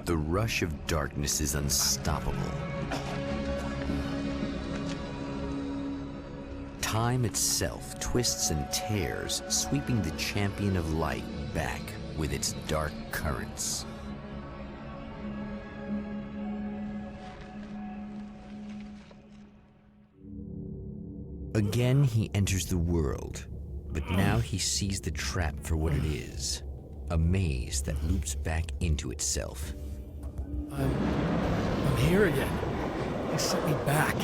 The rush of darkness is unstoppable. Time itself twists and tears, sweeping the champion of light back with its dark currents. Again, he enters the world, but now he sees the trap for what it is, a maze that loops back into itself. I'm here again. They sent me back.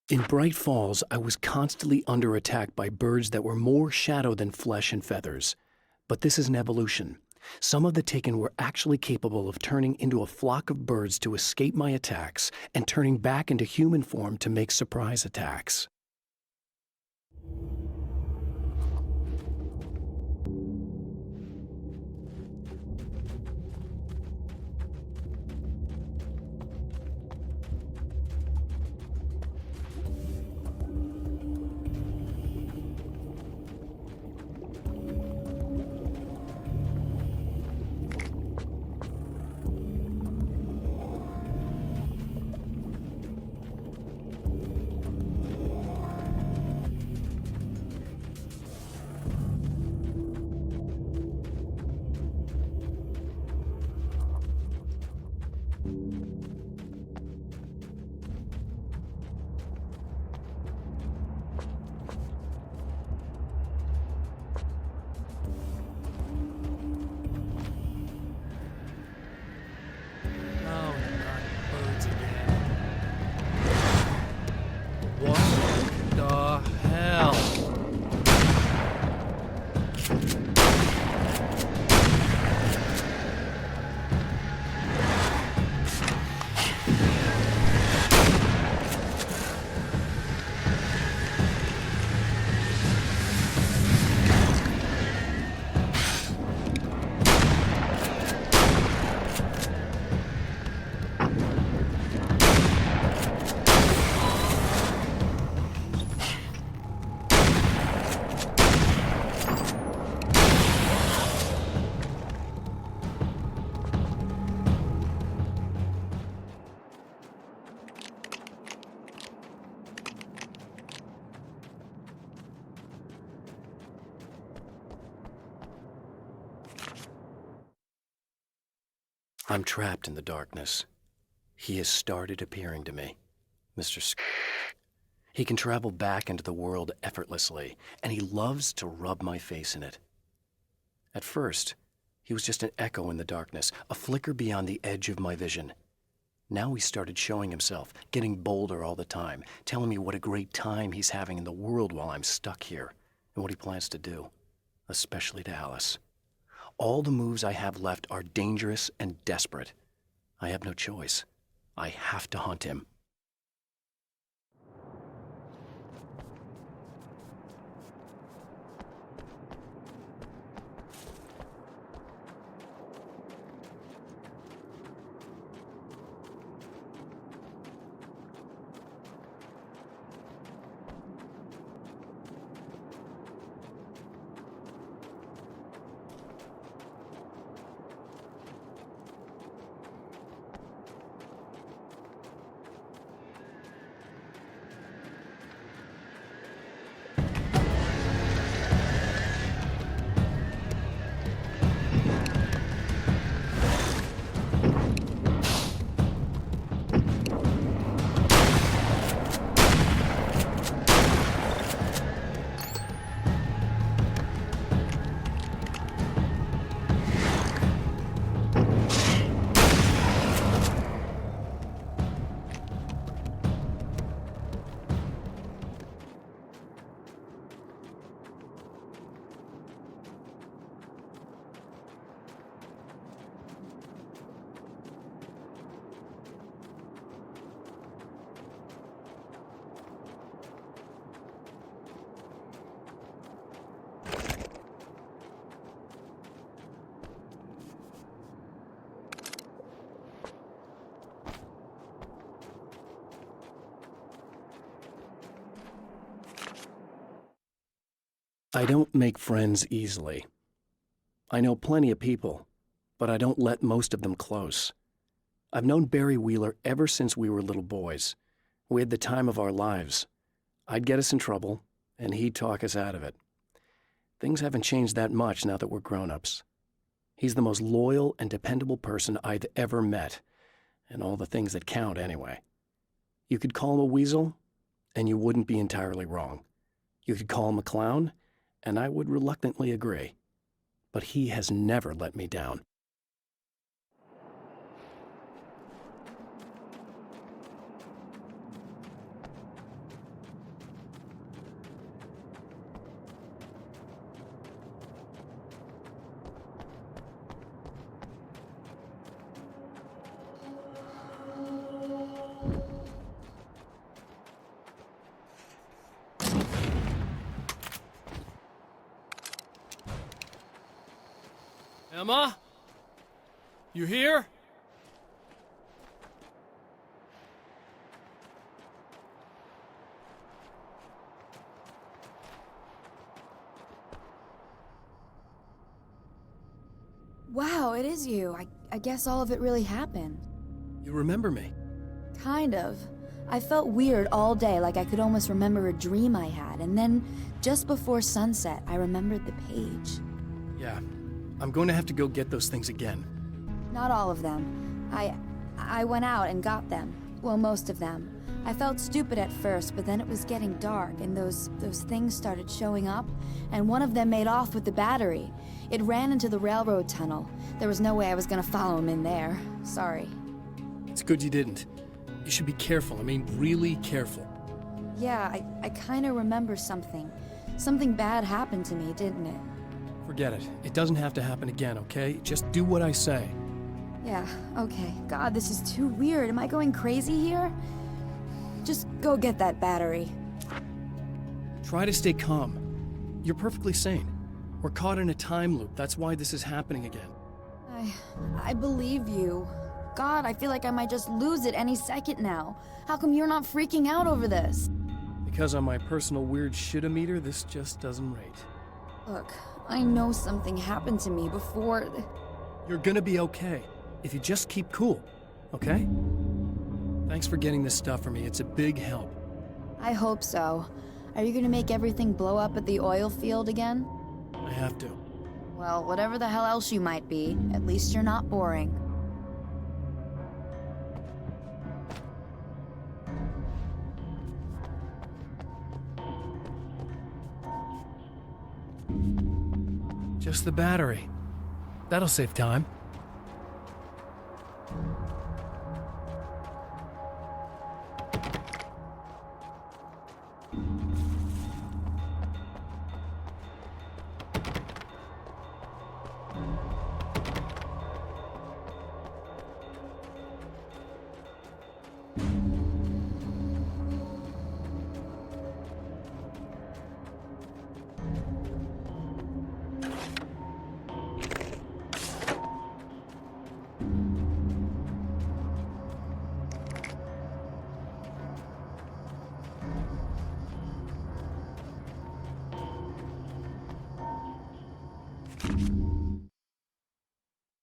In Bright Falls, I was constantly under attack by birds that were more shadow than flesh and feathers. But this is an evolution. Some of the Taken were actually capable of turning into a flock of birds to escape my attacks and turning back into human form to make surprise attacks. I'm trapped in the darkness. He has started appearing to me, Mr. He can travel back into the world effortlessly, and he loves to rub my face in it. At first, he was just an echo in the darkness, a flicker beyond the edge of my vision. Now he started showing himself, getting bolder all the time, telling me what a great time he's having in the world while I'm stuck here, and what he plans to do, especially to Alice. All the moves I have left are dangerous and desperate. I have no choice. I have to hunt him. I don't make friends easily. I know plenty of people, but I don't let most of them close. I've known Barry Wheeler ever since we were little boys. We had the time of our lives. I'd get us in trouble, and he'd talk us out of it. Things haven't changed that much now that we're grown-ups. He's the most loyal and dependable person I've ever met, and all the things that count anyway. You could call him a weasel, and you wouldn't be entirely wrong. You could call him a clown, and I would reluctantly agree. But he has never let me down. Emma? You here? Wow, it is you. I guess all of it really happened. You remember me? Kind of. I felt weird all day, like I could almost remember a dream I had, and then, just before sunset, I remembered the page. Yeah. I'm going to have to go get those things again. Not all of them. I went out and got them. Well, most of them. I felt stupid at first, but then it was getting dark, and those things started showing up, and one of them made off with the battery. It ran into the railroad tunnel. There was no way I was gonna follow him in there. Sorry. It's good you didn't. You should be careful. I mean, really careful. Yeah, I kinda remember something. Something bad happened to me, didn't it? Forget it. It doesn't have to happen again, okay? Just do what I say. Yeah, okay. God, this is too weird. Am I going crazy here? Just go get that battery. Try to stay calm. You're perfectly sane. We're caught in a time loop. That's why this is happening again. I believe you. God, I feel like I might just lose it any second now. How come you're not freaking out over this? Because on my personal weird shit-o-meter, this just doesn't rate. Look, I know something happened to me before... You're gonna be okay, if you just keep cool, okay? Thanks for getting this stuff for me. It's a big help. I hope so. Are you gonna make everything blow up at the oil field again? I have to. Well, whatever the hell else you might be, at least you're not boring. Just the battery. That'll save time.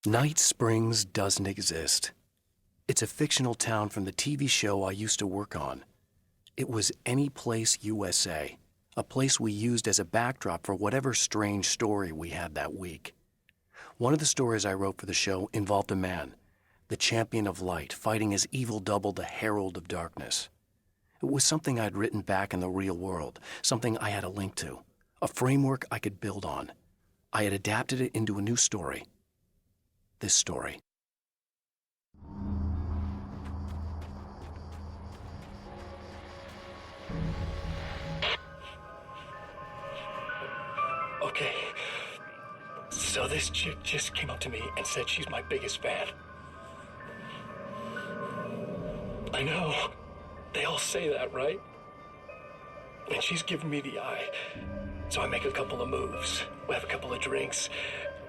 Night Springs doesn't exist. It's a fictional town from the TV show I used to work on. It was Any Place USA, a place we used as a backdrop for whatever strange story we had that week. One of the stories I wrote for the show involved a man, the champion of light, fighting his evil double, the herald of darkness. It was something I'd written back in the real world, something I had a link to, a framework I could build on. I had adapted it into a new story. This story. Okay, so this chick just came up to me and said she's my biggest fan. I know, they all say that, right? And she's giving me the eye. So I make a couple of moves, we have a couple of drinks,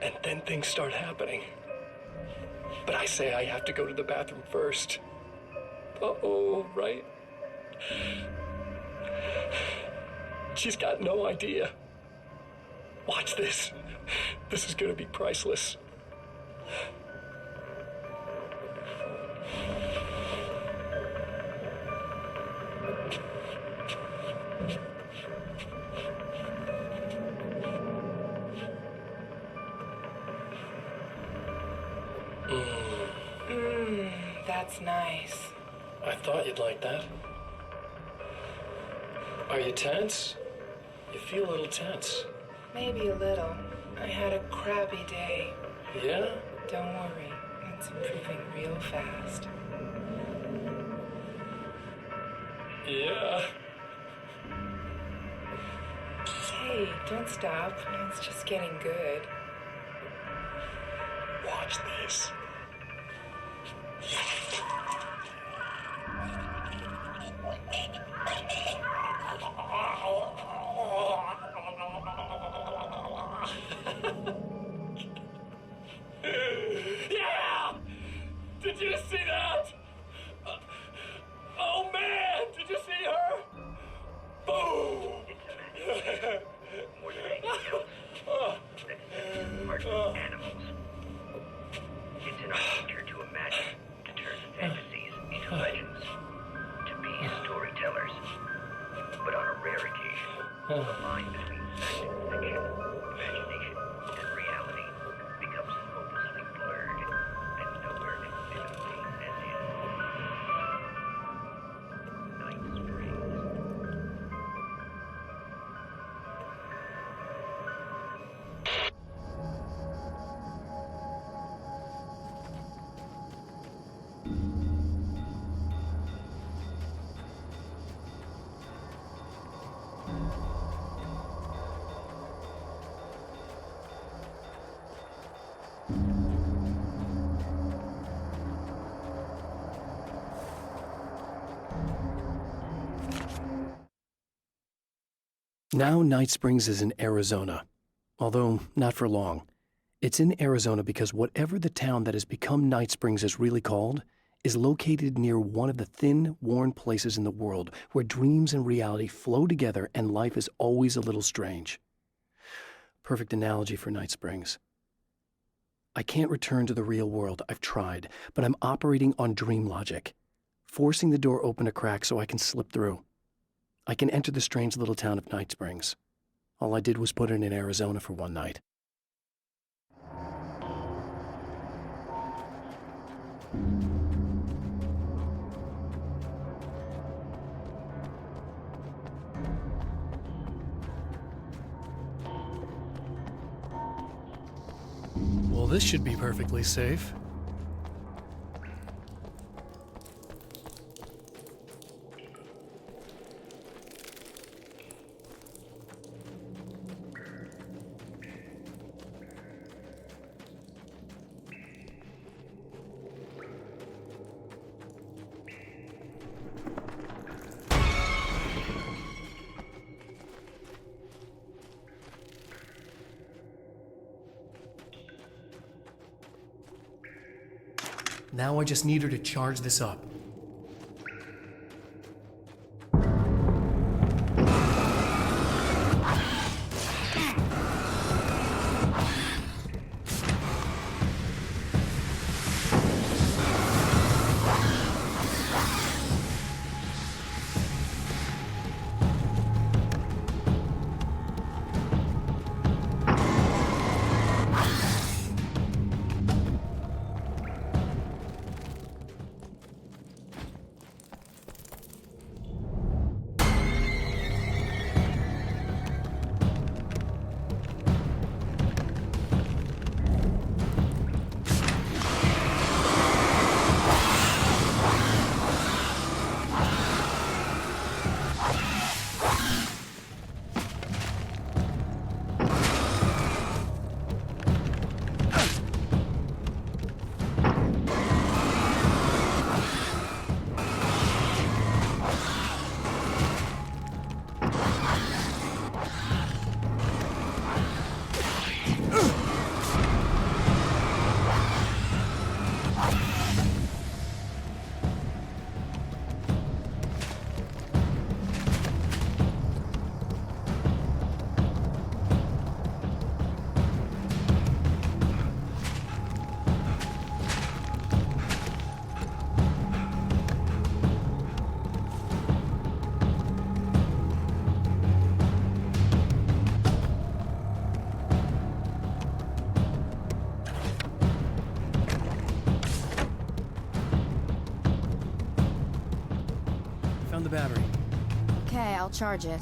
and then things start happening. But I say I have to go to the bathroom first. Uh-oh, right? She's got no idea. Watch this. This is gonna be priceless. That's nice. I thought you'd like that. Are you tense? You feel a little tense. Maybe a little. I had a crappy day. Yeah? Don't worry, it's improving real fast. Yeah. Hey, don't stop. It's just getting good. Watch this. Yeah! Did you see that? Oh man! Did you see her? Boom! More than anything else, that is part of animals. It's in our nature to imagine, to turn fantasies into legends, to be storytellers. But on a rare occasion, the line between fact and fiction, imagination and reality becomes hopelessly blurred, and nowhere can fit a scene as in Night Springs. Now Night Springs is in Arizona, although not for long. It's in Arizona because whatever the town that has become Night Springs is really called is located near one of the thin, worn places in the world where dreams and reality flow together and life is always a little strange. Perfect analogy for Night Springs. I can't return to the real world. I've tried, but I'm operating on dream logic, forcing the door open a crack so I can slip through. I can enter the strange little town of Night Springs. All I did was put it in Arizona for one night. Well, this should be perfectly safe. Now I just need her to charge this up. battery. Okay, I'll charge it.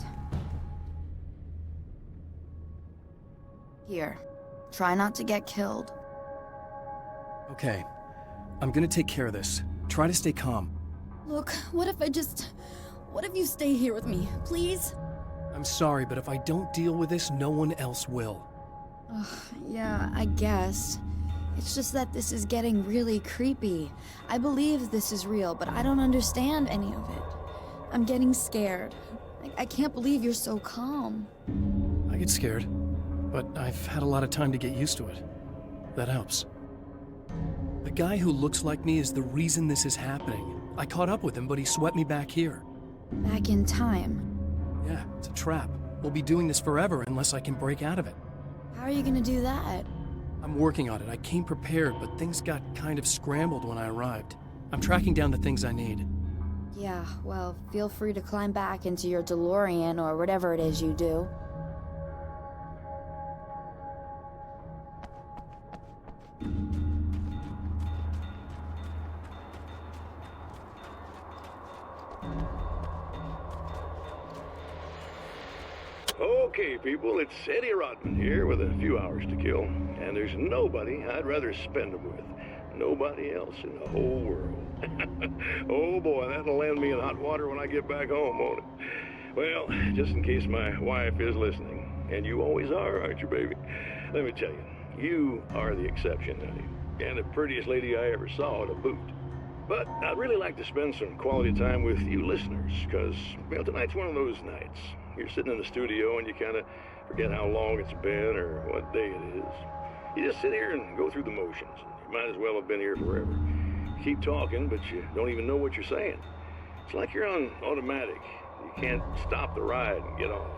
Here. Try not to get killed. Okay. I'm gonna take care of this. Try to stay calm. Look, what if you stay here with me, please? I'm sorry, but if I don't deal with this, no one else will. Yeah, I guess. It's just that this is getting really creepy. I believe this is real, but I don't understand any of it. I'm getting scared. I can't believe you're so calm. I get scared, but I've had a lot of time to get used to it. That helps. The guy who looks like me is the reason this is happening. I caught up with him, but he swept me back here. Back in time. Yeah, it's a trap. We'll be doing this forever unless I can break out of it. How are you gonna do that? I'm working on it. I came prepared, but things got kind of scrambled when I arrived. I'm tracking down the things I need. Yeah, well, feel free to climb back into your DeLorean or whatever it is you do. Okay, people, it's Eddie Rodman here with a few hours to kill, and there's nobody I'd rather spend them with. Nobody else in the whole world. Oh boy, that'll land me in hot water when I get back home, won't it? Well, just in case my wife is listening, and you always are, aren't you, baby? Let me tell you, you are the exception, honey, and the prettiest lady I ever saw to boot. But I'd really like to spend some quality time with you listeners, because, well, tonight's one of those nights. You're sitting in the studio and you kind of forget how long it's been or what day it is. You just sit here and go through the motions. You might as well have been here forever. You keep talking, but you don't even know what you're saying. It's like you're on automatic. You can't stop the ride and get off.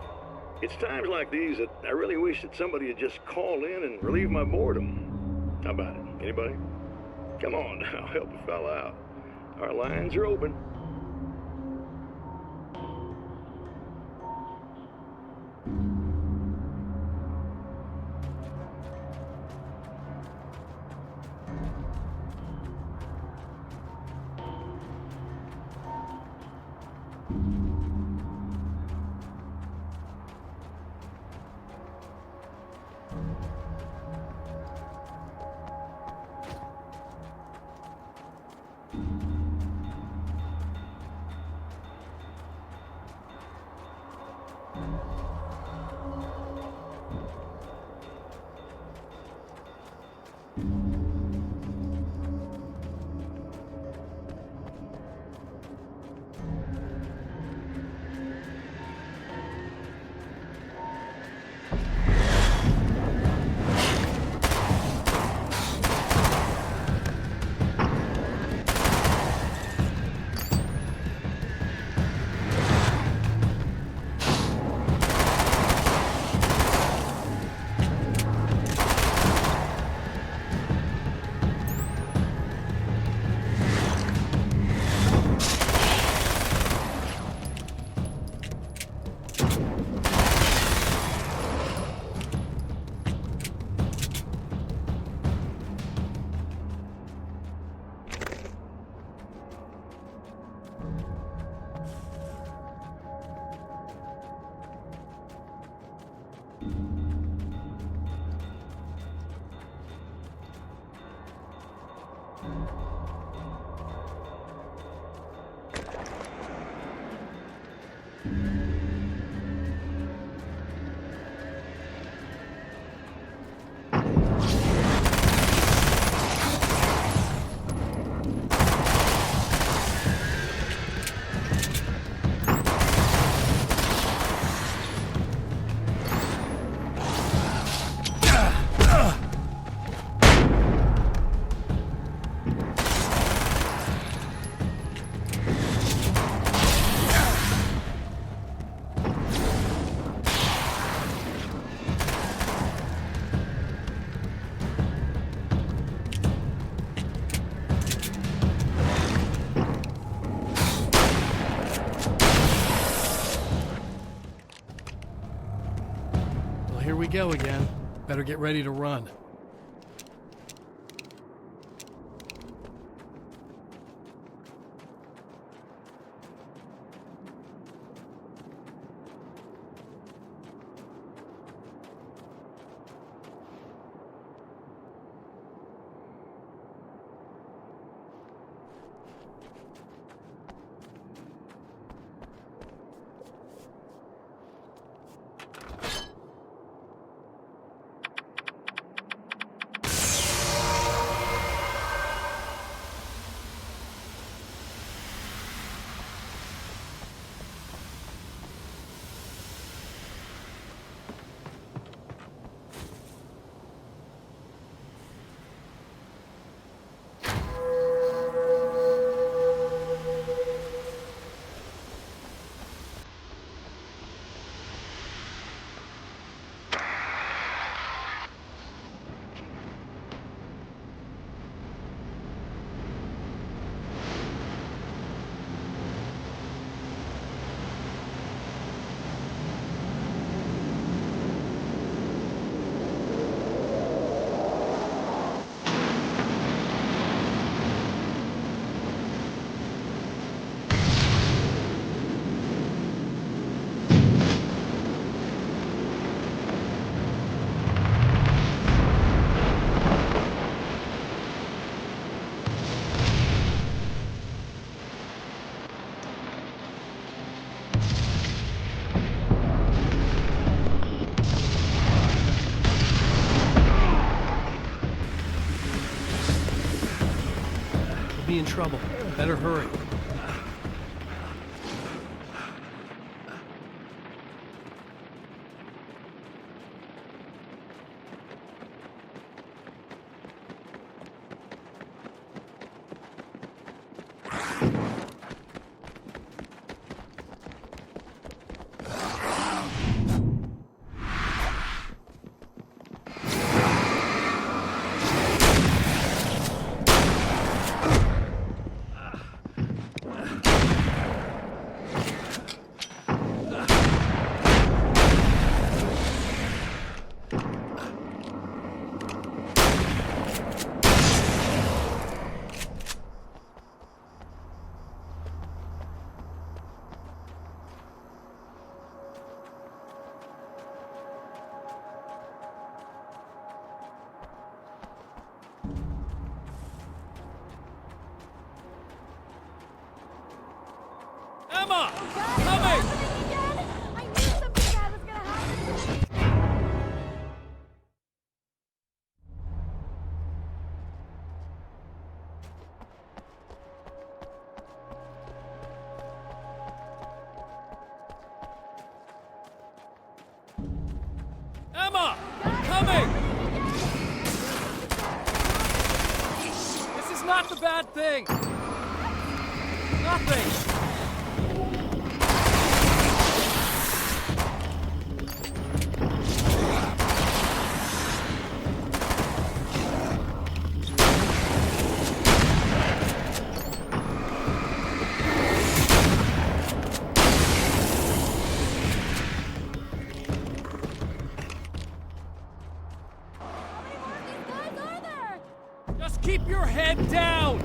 It's times like these that I really wish that somebody would just call in and relieve my boredom. How about it? Anybody? Come on now, help a fella out. Our lines are open. Here we go again. Better get ready to run. Be in trouble. Better hurry. Emma! Coming! I knew something bad was gonna happen! Emma! Coming! This is not the bad thing! Nothing! Just keep your head down!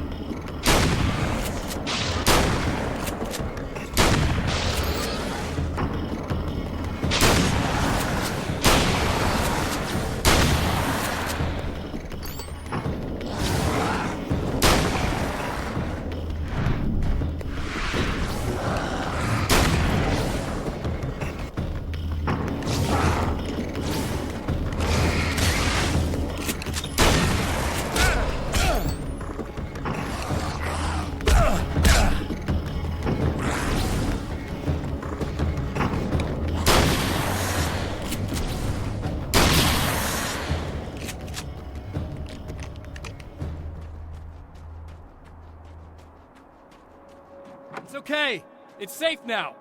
It's okay. It's safe now.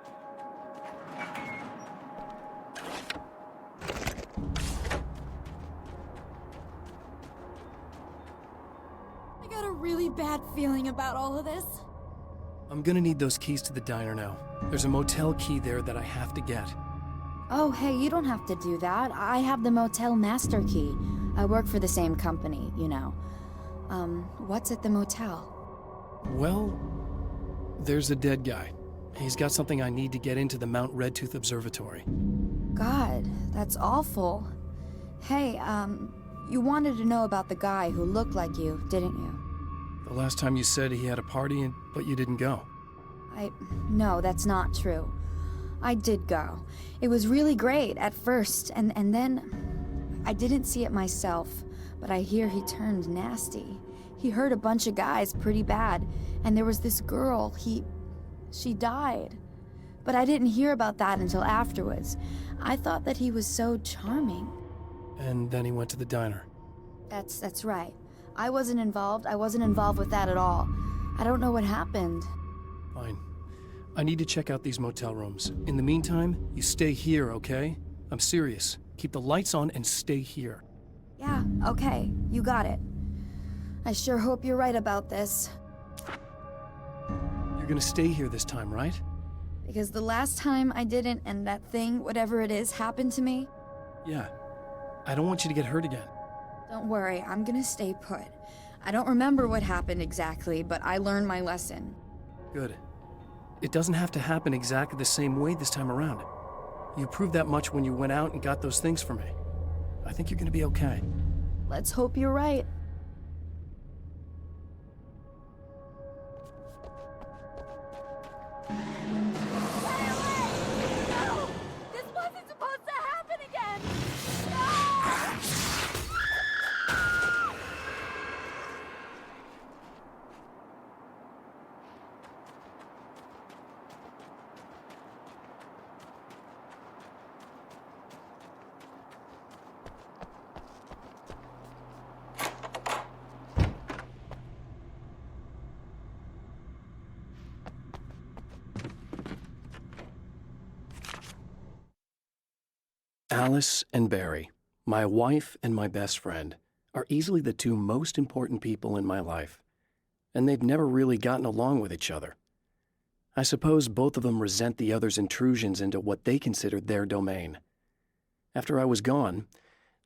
I got a really bad feeling about all of this. I'm gonna need those keys to the diner now. There's a motel key there that I have to get. Oh, hey, you don't have to do that. I have the motel master key. I work for the same company, you know. What's at the motel? Well, there's a dead guy. He's got something I need to get into the Mount Redtooth Observatory. God, that's awful. Hey, you wanted to know about the guy who looked like you, didn't you? The last time you said he had a party, but you didn't go. No, that's not true. I did go. It was really great at first, and then I didn't see it myself, but I hear he turned nasty. He hurt a bunch of guys pretty bad, and there was this girl, she died. But I didn't hear about that until afterwards. I thought that he was so charming. And then he went to the diner. That's right. I wasn't involved. I wasn't involved with that at all. I don't know what happened. Fine. I need to check out these motel rooms. In the meantime, you stay here, okay? I'm serious. Keep the lights on and stay here. Yeah, okay. You got it. I sure hope you're right about this. You're gonna stay here this time, right? Because the last time I didn't, and that thing, whatever it is, happened to me. Yeah. I don't want you to get hurt again. Don't worry, I'm gonna stay put. I don't remember what happened exactly, but I learned my lesson. Good. It doesn't have to happen exactly the same way this time around. You proved that much when you went out and got those things for me. I think you're gonna be okay. Let's hope you're right. This wasn't supposed to happen again! Alice and Barry, my wife and my best friend, are easily the two most important people in my life, and they've never really gotten along with each other. I suppose both of them resent the other's intrusions into what they considered their domain. After I was gone,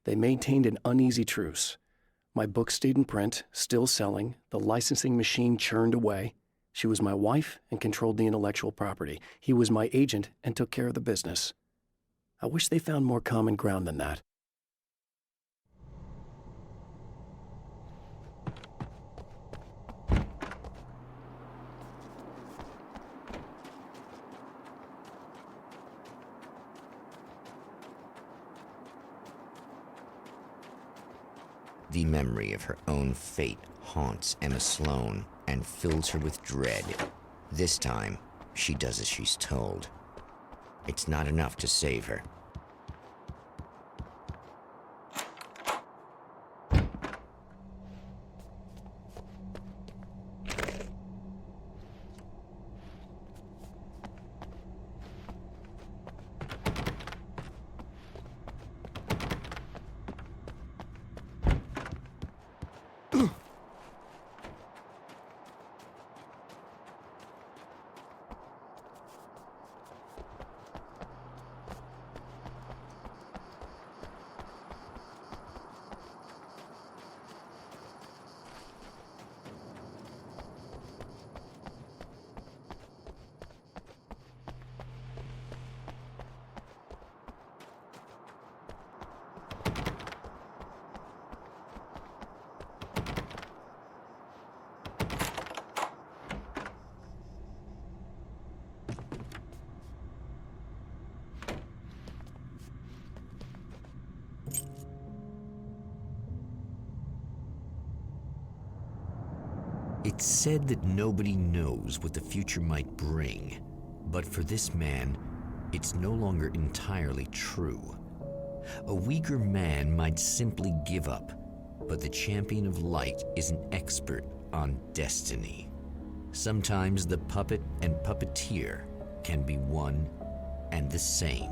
they maintained an uneasy truce. My book stayed in print, still selling, the licensing machine churned away. She was my wife and controlled the intellectual property. He was my agent and took care of the business. I wish they found more common ground than that. The memory of her own fate haunts Emma Sloan and fills her with dread. This time, she does as she's told. It's not enough to save her. It's said that nobody knows what the future might bring, but for this man, it's no longer entirely true. A weaker man might simply give up, but the champion of light is an expert on destiny. Sometimes the puppet and puppeteer can be one and the same.